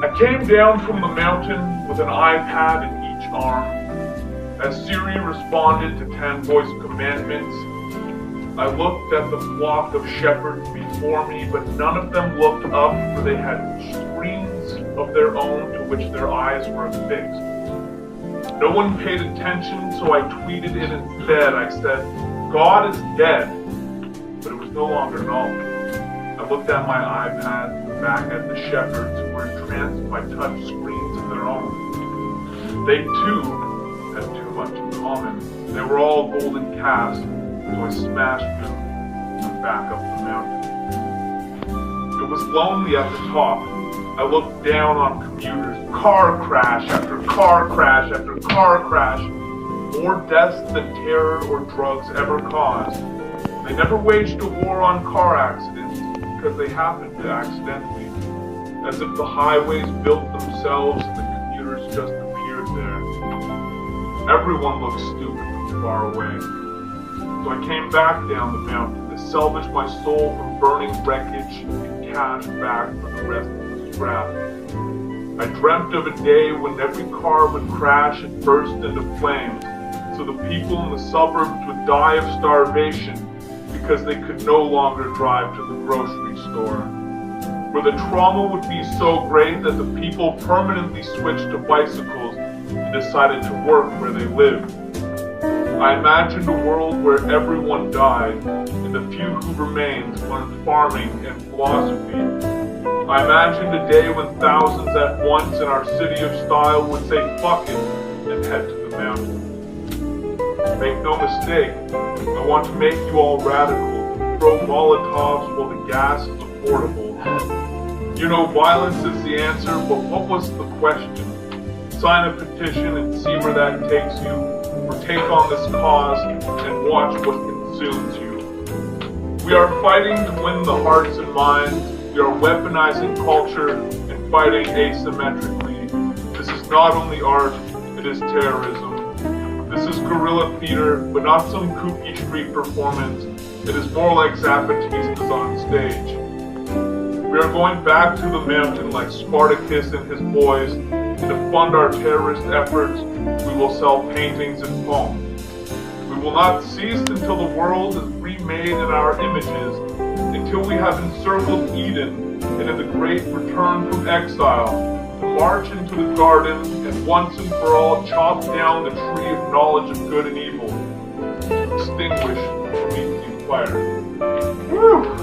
I came down from the mountain with an iPad in each arm. As Siri responded to 10 voice commandments, I looked at the flock of shepherds before me, but none of them looked up, for they had screens of their own to which their eyes were fixed. No one paid attention, so I tweeted it instead. I said, "God is dead," but it was no longer knowledge. I looked at my iPad and back at the shepherds who were entranced by touch screens of their own. They too had too much in common. They were all golden calves, so I smashed them and back up the mountain. It was lonely at the top. I looked down on commuters. Car crash after car crash after car crash. More deaths than terror or drugs ever caused. They never waged a war on car accidents because they happened to accidentally. As if the highways built themselves and the commuters just appeared there. Everyone looked stupid from far away. So I came back down the mountain to salvage my soul from burning wreckage and cash back for the rest of the scrap. I dreamt of a day when every car would crash and burst into flames, so the people in the suburbs would die of starvation because they could no longer drive to the grocery store. Where the trauma would be so great that the people permanently switched to bicycles and decided to work where they lived. I imagined a world where everyone died, and the few who remained learned farming and philosophy. I imagined a day when thousands at once in our city of style would say fuck it and head to the mountains. Make no mistake, I want to make you all radical, throw Molotovs while the gas is affordable. You know violence is the answer, but what was the question? Sign a petition and see where that takes you, or take on this cause and watch what consumes you. We are fighting to win the hearts and minds. We are weaponizing culture and fighting asymmetrically. This is not only art, it is terrorism. This is guerrilla theater, but not some kooky street performance. It is more like Zapatistas on stage. We are going back to the mountain like Spartacus and his boys, and to fund our terrorist efforts, we will sell paintings and poems. We will not cease until the world is remade in our images, until we have encircled Eden, and in the great return from exile, to march into the garden and once and for all chop down the tree of knowledge of good and evil, to extinguish Promethean fire. Woo!